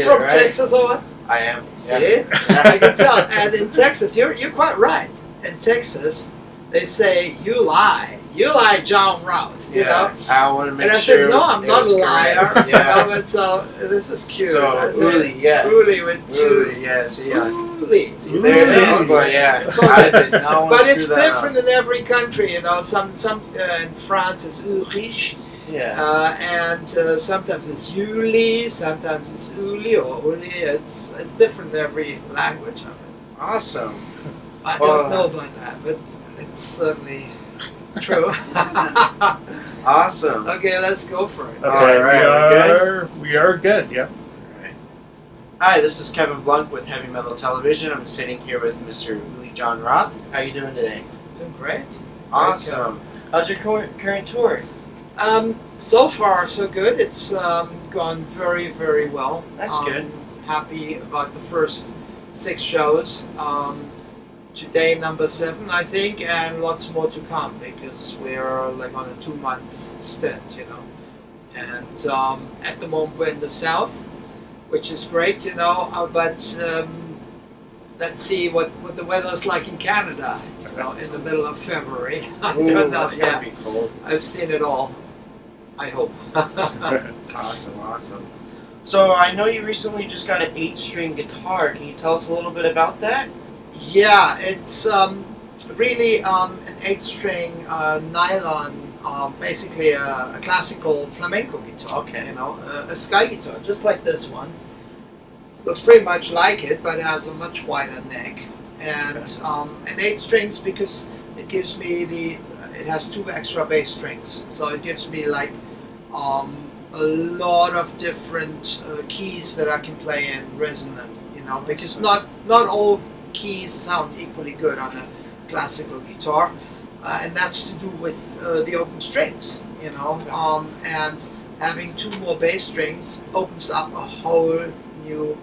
you from Texas or what? I am. See? Yeah. I can tell. And in Texas, you're quite right. In Texas, they say, you lie. You lie, Jon Roth. You know? I want to make sure. And I said, no, I'm not a liar. Yeah. And so this is cute. So, Uli, yeah. Uli with two. Uli, yes, yeah. Uli. There it is, but yeah. But it's different in every country, you know. Some in France it's Ulrich. Yeah. And sometimes it's Uli, sometimes it's Uli or Uli. It's different in every language. I mean. Awesome. I don't know about that, but it's certainly true. Awesome. Okay, let's go for it. Okay, all right, we are good. Yeah. Hi, this is Kevin Blunk with Heavy Metal Television. I'm sitting here with Mr. Uli Jon Roth. How are you doing today? Doing great. Awesome. How's your current tour? So far, so good. It's gone very, very well. That's good. Happy about the first 6 shows. Today, number 7, I think, and lots more to come because we're like on a 2-month stint, you know. And at the moment, we're in the south, which is great, you know. But let's see what the weather's like in Canada, you know, in the middle of February. I don't know. That's gonna be cold. I've seen it all. I hope. Awesome. So I know you recently just got an 8-string guitar. Can you tell us a little bit about that? Yeah, it's really an 8-string nylon, basically a classical flamenco guitar. Okay. You know, a sky guitar, just like this one. Looks pretty much like it, but it has a much wider neck. And an 8 strings because it gives me it has 2 extra bass strings, so it gives me like a lot of different keys that I can play in resonant, you know, because not all keys sound equally good on a classical guitar, and that's to do with the open strings, you know, and having 2 more bass strings opens up a whole new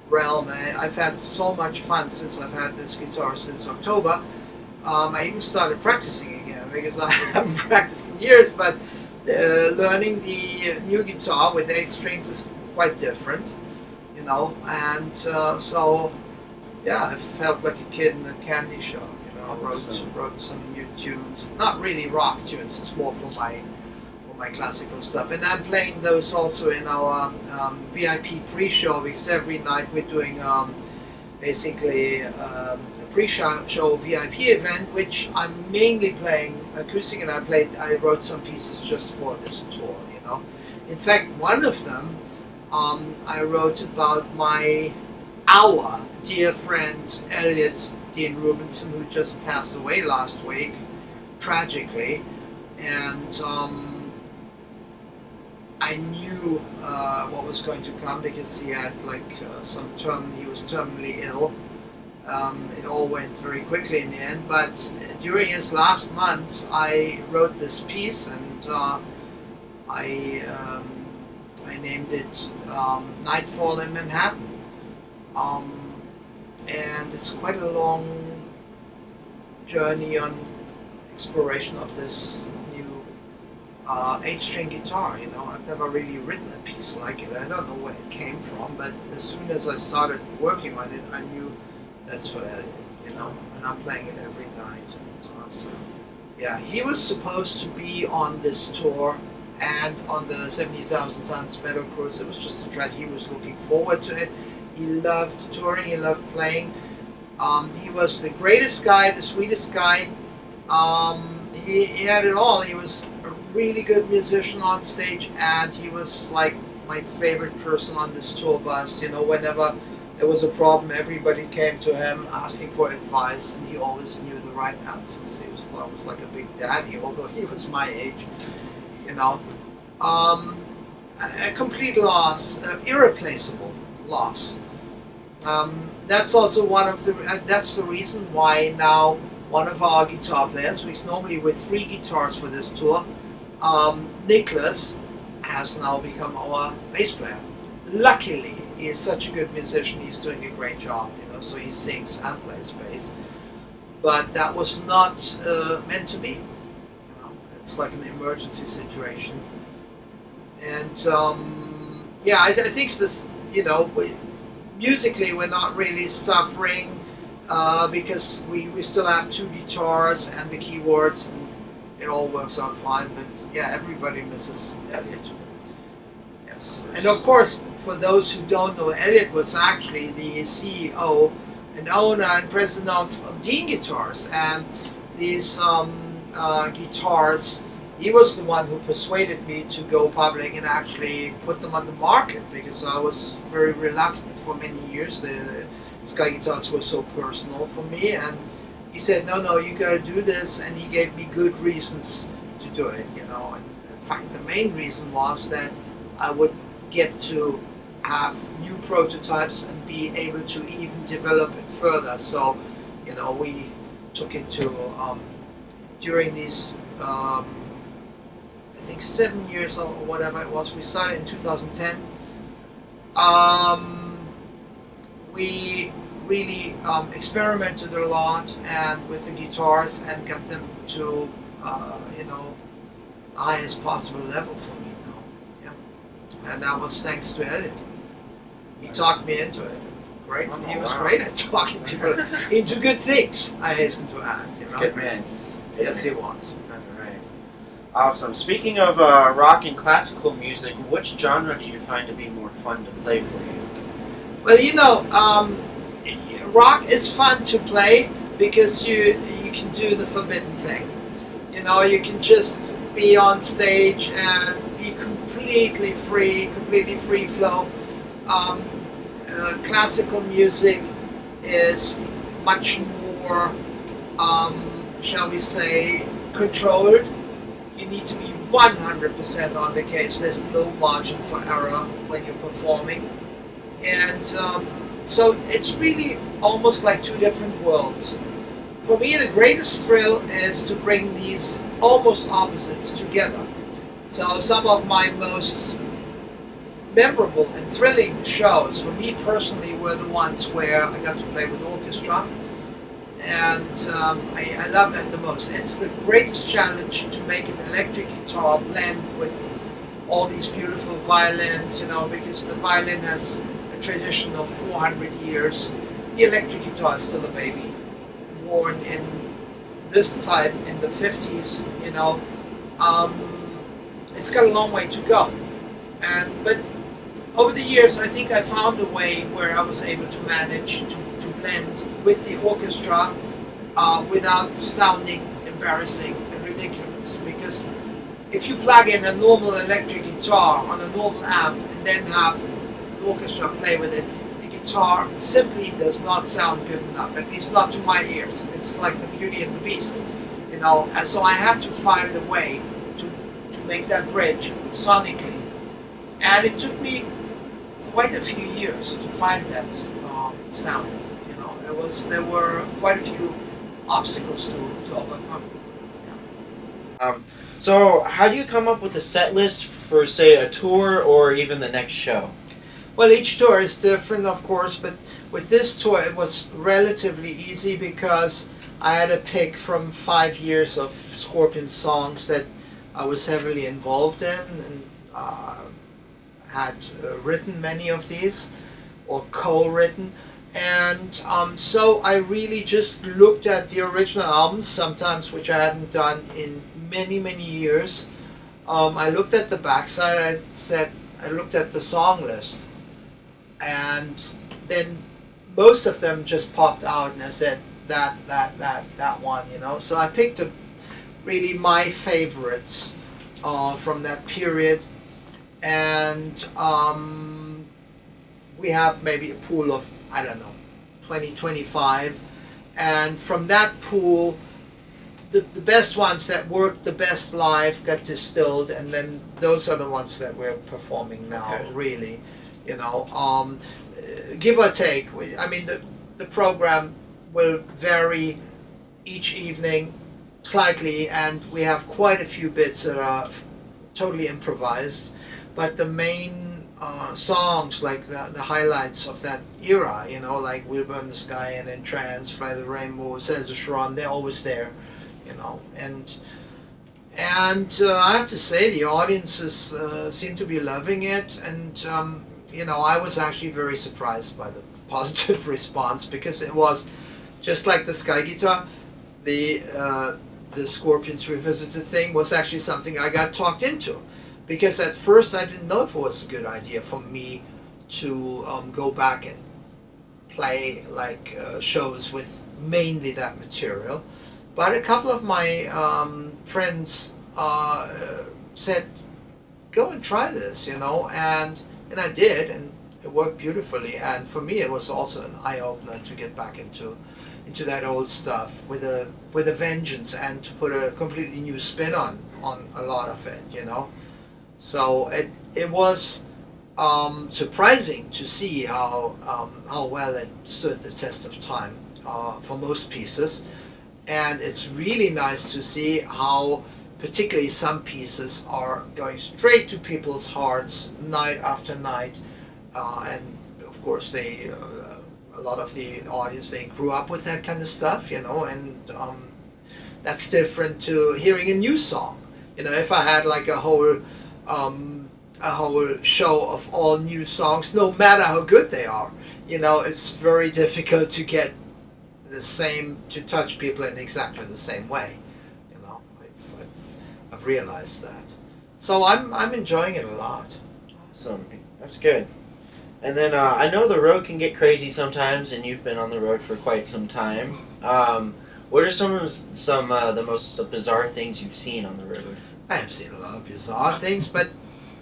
realm. I've had so much fun since I've had this guitar since October. I even started practicing again because I haven't practiced in years, but learning the new guitar with 8 strings is quite different, you know, and so yeah, I felt like a kid in a candy shop, you know. Wrote some new tunes, not really rock tunes, it's more for my classical stuff, and I'm playing those also in our VIP pre-show because every night we're doing basically a pre-show VIP event, which I'm mainly playing acoustic, and I wrote some pieces just for this tour, you know. In fact, one of them I wrote about our dear friend Elliot Dean Rubinson, who just passed away last week, tragically, and I knew what was going to come because he had like he was terminally ill. It all went very quickly in the end, but during his last months I wrote this piece, and I named it Nightfall in Manhattan. And it's quite a long journey on exploration of this new 8-string guitar, you know. I've never really written a piece like it. I don't know where it came from, but as soon as I started working on it, I knew that's for Elliot, you know, and I'm playing it every night. And awesome. Yeah, he was supposed to be on this tour and on the 70,000 Tons Metal Cruise. It was just a tragedy. He was looking forward to it. He loved touring, he loved playing. He was the greatest guy, the sweetest guy. He had it all. He was a really good musician on stage, and he was like my favorite person on this tour bus. You know, whenever there was a problem, everybody came to him asking for advice, and he always knew the right answers. He was almost like a big daddy, although he was my age, you know. A complete loss, irreplaceable loss. That's also that's the reason why now one of our guitar players, because normally with 3 guitars for this tour, Nicholas has now become our bass player. Luckily, he is such a good musician, he's doing a great job, you know, so he sings and plays bass. But that was not meant to be, you know. It's like an emergency situation. And yeah, I think you know, musically we're not really suffering because we still have two guitars and the keyboards, and it all works out fine. But yeah, everybody misses Elliot. Yes, and of course, for those who don't know, Elliot was actually the CEO and owner and president of Dean Guitars, and these guitars. He was the one who persuaded me to go public and actually put them on the market, because I was very reluctant for many years. The Sky guitars were so personal for me, and he said, no, you gotta do this, and he gave me good reasons to do it, you know. And in fact, the main reason was that I would get to have new prototypes and be able to even develop it further. So, you know, we took it to, during these I think 7 years or whatever it was. We started in 2010. We really experimented a lot and with the guitars and got them to you know, highest possible level for me now. Yeah. And that was thanks to Elliot. He talked me into it. Great. Oh, he was wow. great at talking people into good things, I hasten to add. You He's know? a good man. Yes, he was. Alright. Awesome. Speaking of rock and classical music, which genre do you find to be more fun to play for you? Well, you know, rock is fun to play because you can do the forbidden thing. You know, you can just be on stage and be completely free flow. Classical music is much more, shall we say, controlled. You need to be 100% on the case. There's no margin for error when you're performing. And so it's really almost like two different worlds. For me, the greatest thrill is to bring these almost opposites together. So some of my most memorable and thrilling shows for me personally were the ones where I got to play with orchestra, and I love that the most. It's the greatest challenge to make an electric guitar blend with all these beautiful violins, you know, because the violin has a tradition of 400 years. The electric guitar is still a baby, born in this type in the 50s, you know. It's got a long way to go, but over the years I think I found a way where I was able to manage to blend with the orchestra without sounding embarrassing and ridiculous. Because if you plug in a normal electric guitar on a normal amp and then have an orchestra play with it, the guitar simply does not sound good enough, at least not to my ears. It's like the Beauty and the Beast, you know. And so I had to find a way to make that bridge sonically, and it took me quite a few years to find that sound. You know, there were quite a few obstacles to overcome. Yeah. So how do you come up with a set list for, say, a tour or even the next show? Well, each tour is different, of course, but with this tour it was relatively easy because I had to pick from 5 years of Scorpion songs that I was heavily involved in, and had written many of these, or co-written, and so I really just looked at the original albums, sometimes which I hadn't done in many years. I looked at the backside, I looked at the song list, and then most of them just popped out, and I said that one, you know. So I picked really my favorites from that period, and we have maybe a pool of, I don't know, 20, 25, and from that pool the best ones that worked the best live got distilled, and then those are the ones that we're performing now. Okay. Really, you know, give or take. I mean, the program will vary each evening slightly, and we have quite a few bits that are totally improvised, but the main songs, like the highlights of that era, you know, like We'll Burn the Sky and then Trance, Fly the Rainbow, Says the Sharon, they're always there, you know. And I have to say the audiences seem to be loving it, and you know, I was actually very surprised by the positive response, because it was just like the Sky guitar, the Scorpions Revisited thing was actually something I got talked into, because at first I didn't know if it was a good idea for me to go back and play like shows with mainly that material. But a couple of my friends said, go and try this, you know, and I did, and it worked beautifully. And for me, it was also an eye-opener to get back into that old stuff with a vengeance, and to put a completely new spin on a lot of it, you know. So it was surprising to see how well it stood the test of time for most pieces, and it's really nice to see how particularly some pieces are going straight to people's hearts night after night, and of course they a lot of the audience, they grew up with that kind of stuff, you know, and that's different to hearing a new song. You know, if I had like a whole show of all new songs, no matter how good they are, you know, it's very difficult to get the same, to touch people in exactly the same way. You know, I've realized that. So I'm enjoying it a lot. Awesome, that's good. And then I know the road can get crazy sometimes, and you've been on the road for quite some time. What are some of the most bizarre things you've seen on the road? I have seen a lot of bizarre things, but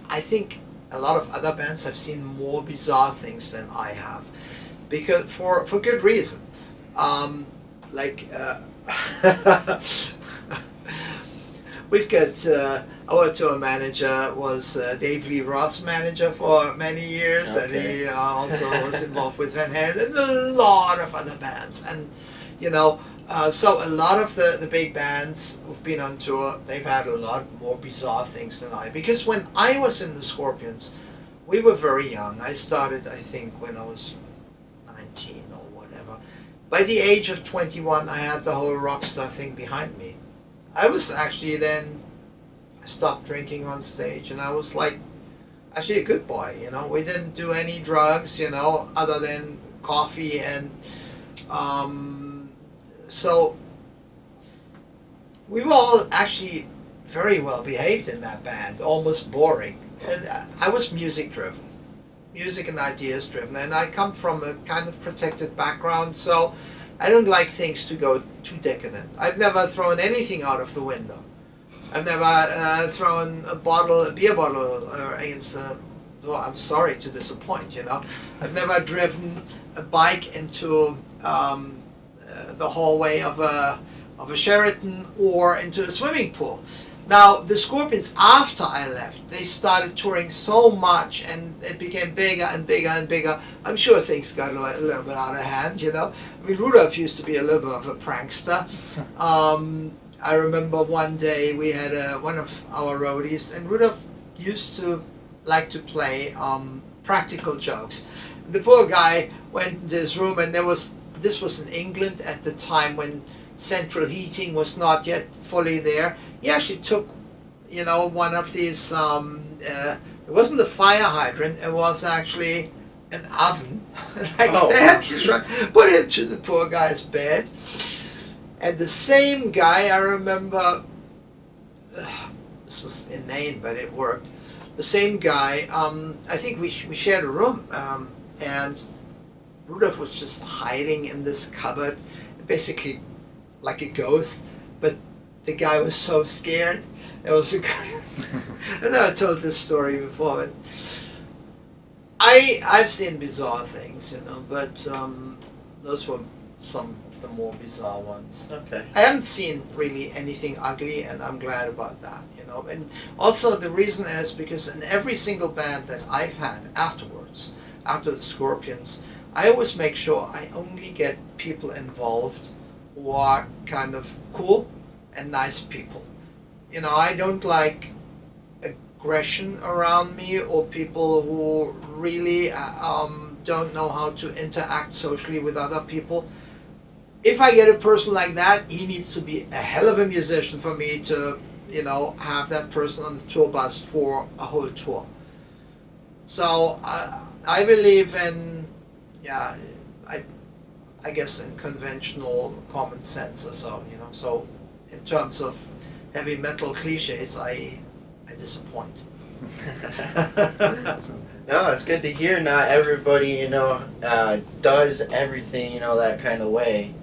I think a lot of other bands have seen more bizarre things than I have, because for good reason. We've got our tour manager was Dave Lee Roth's manager for many years, Okay. and he also was involved with Van Halen and a lot of other bands. And you know, so a lot of the big bands who've been on tour, they've had a lot more bizarre things than I. Because when I was in the Scorpions, we were very young. I started, I think, when I was 19 or whatever. By the age of 21, I had the whole rock star thing behind me. I was actually then, I stopped drinking on stage, and I was like, actually a good boy, you know. We didn't do any drugs, you know, other than coffee, and so we were all actually very well behaved in that band, almost boring. And I was music driven, music and ideas driven, and I come from a kind of protected background, so I don't like things to go too decadent. I've never thrown anything out of the window. I've never thrown a beer bottle against the door. I'm sorry to disappoint, you know. I've never driven a bike into the hallway of a Sheraton or into a swimming pool. Now, the Scorpions, after I left, they started touring so much, and it became bigger and bigger and bigger. I'm sure things got a little bit out of hand, you know. I mean, Rudolph used to be a little bit of a prankster. I remember one day we had one of our roadies, and Rudolph used to like to play practical jokes. The poor guy went into his room, and this was in England at the time when central heating was not yet fully there. He actually took, you know, one of these, it wasn't a fire hydrant, it was actually an oven, like that. He put it to the poor guy's bed. And the same guy, I remember, this was inane, but it worked. The same guy, I think we shared a room, and Rudolph was just hiding in this cupboard, basically like a ghost, but the guy was so scared. It was a I've never told this story before, but I've seen bizarre things, you know, but those were some of the more bizarre ones. Okay. I haven't seen really anything ugly, and I'm glad about that, you know. And also the reason is because in every single band that I've had afterwards, after the Scorpions, I always make sure I only get people involved who are kind of cool and nice people. You know, I don't like aggression around me, or people who really don't know how to interact socially with other people. If I get a person like that, he needs to be a hell of a musician for me to, you know, have that person on the tour bus for a whole tour. So I believe in, yeah, I, I guess in conventional common sense or so, you know. So in terms of heavy metal cliches, I disappoint. No, it's good to hear. Not everybody, does everything, that kind of way.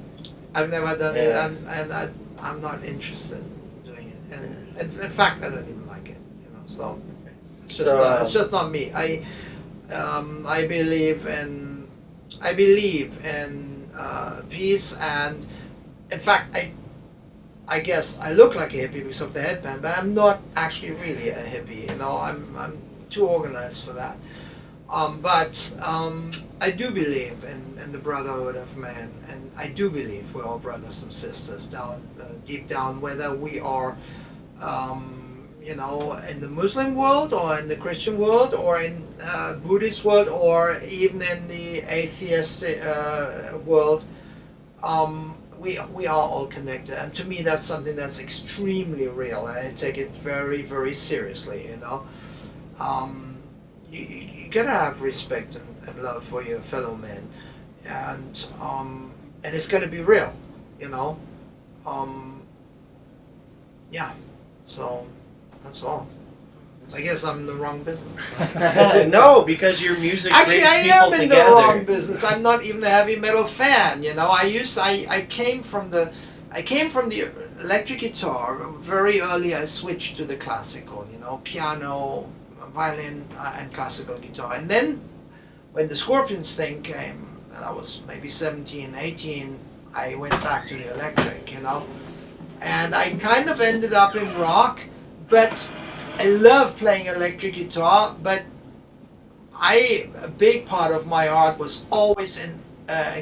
I've never done it, Yeah. and I'm not interested in doing it. And in fact, I don't even like it, you know. So it's just not me. I believe in peace, and in fact, I guess I look like a hippie because of the headband, but I'm not actually really a hippie. You know, I'm too organized for that. But I do believe in the brotherhood of man, and I do believe we're all brothers and sisters down deep down, whether we are, in the Muslim world or in the Christian world or in Buddhist world or even in the atheistic world. We are all connected, and to me that's something that's extremely real, and I take it very, very seriously. You gotta have respect and love for your fellow man, and it's gotta be real, you know. Yeah, so that's all. I guess I'm in the wrong business. No, because your music Actually, brings I people am in together. the wrong business. I'm not even a heavy metal fan. You know, I came from the electric guitar very early. I switched to the classical. You know, piano, violin, and classical guitar. And then when the Scorpions thing came, and I was maybe 17, 18, I went back to the electric. You know, and I kind of ended up in rock, but I love playing electric guitar, but a big part of my art was always in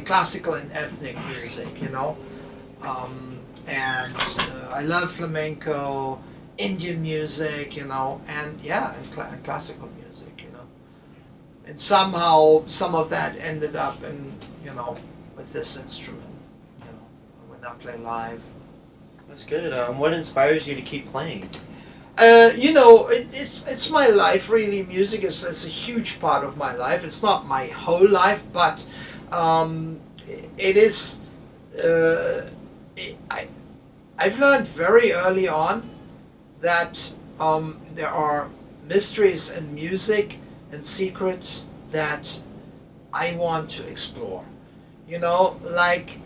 classical and ethnic music, you know. And I love flamenco, Indian music, you know, and yeah, and classical music, you know. And somehow some of that ended up in, with this instrument, you know, when I play live. That's good. What inspires you to keep playing? It's my life really. Music is a huge part of my life. It's not my whole life, but it is. I've learned very early on that there are mysteries in music and secrets that I want to explore. You know, like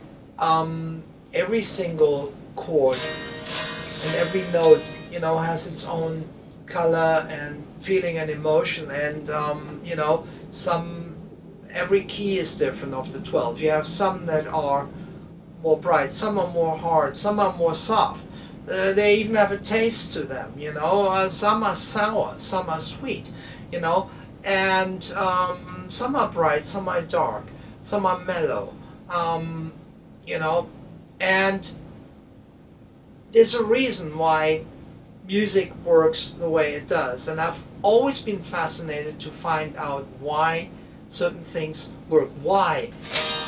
every single chord and every note, has its own color and feeling and emotion, and every key is different of the 12. You have some that are more bright, some are more hard, some are more soft. They even have a taste to them, some are sour, some are sweet, and some are bright, some are dark, some are mellow, and there's a reason why music works the way it does, and I've always been fascinated to find out why certain things work. Why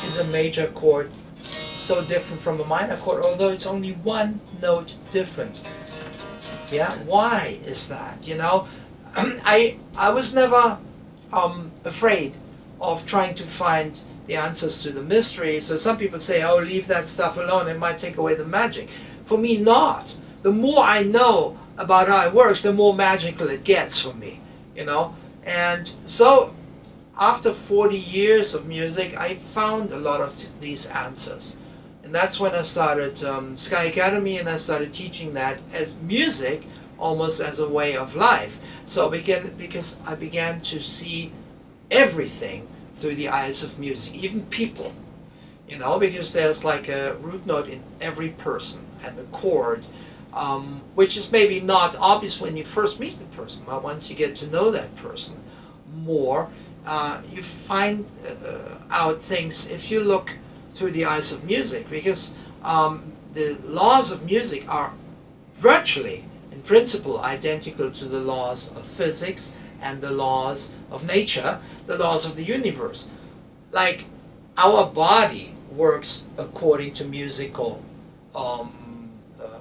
is a major chord so different from a minor chord, although it's only one note different? Yeah, why is that? I was never afraid of trying to find the answers to the mystery. So some people say, oh, leave that stuff alone, it might take away the magic. For me, not. The more I know about how it works, the more magical it gets for me, And so, after 40 years of music, I found a lot of these answers. And that's when I started Sky Academy, and I started teaching that as music, almost as a way of life. So because I began to see everything through the eyes of music, even people, because there's like a root note in every person, and the chord, which is maybe not obvious when you first meet the person, but once you get to know that person more, you find out things if you look through the eyes of music, because the laws of music are virtually, in principle, identical to the laws of physics and the laws of nature, the laws of the universe. Like, our body works according to musical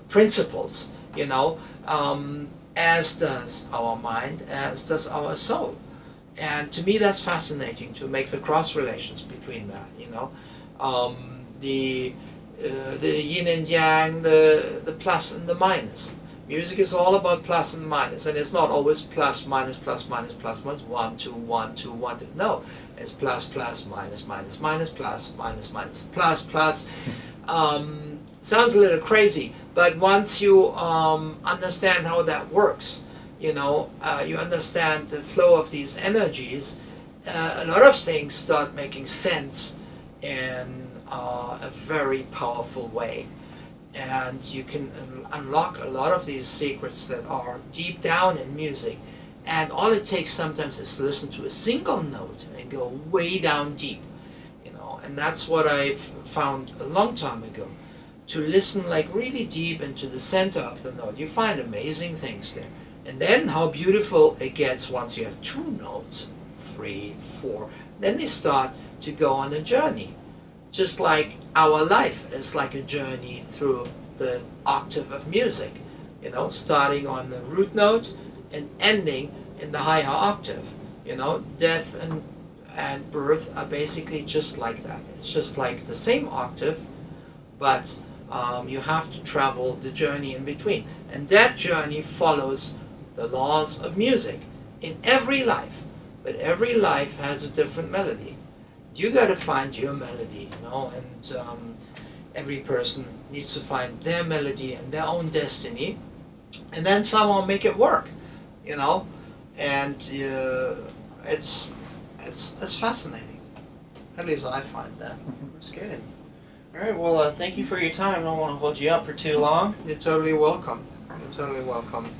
principles, as does our mind, as does our soul. And to me, that's fascinating to make the cross relations between that. You know, the yin and yang, the plus and the minus. Music is all about plus and minus, and it's not always plus minus plus minus plus minus 1 2 1 2 1 2. No, it's plus plus minus minus minus plus minus minus plus plus. Sounds a little crazy, but once you understand how that works, you know, you understand the flow of these energies, a lot of things start making sense in a very powerful way. And you can unlock a lot of these secrets that are deep down in music. And all it takes sometimes is to listen to a single note and go way down deep, you know. And that's what I've found a long time ago. To listen like really deep into the center of the note, you find amazing things there. And then how beautiful it gets once you have 2 notes, 3, 4. Then they start to go on a journey. Just like our life is like a journey through the octave of music, you know, starting on the root note and ending in the higher octave. You know, death and birth are basically just like that. It's just like the same octave, but you have to travel the journey in between. And that journey follows the laws of music in every life. But every life has a different melody. You got to find your melody, you know, and every person needs to find their melody and their own destiny, and then somehow make it work, you know. And it's fascinating. At least I find that. That's good. All right. Well, thank you for your time. I don't want to hold you up for too long. You're totally welcome. You're totally welcome.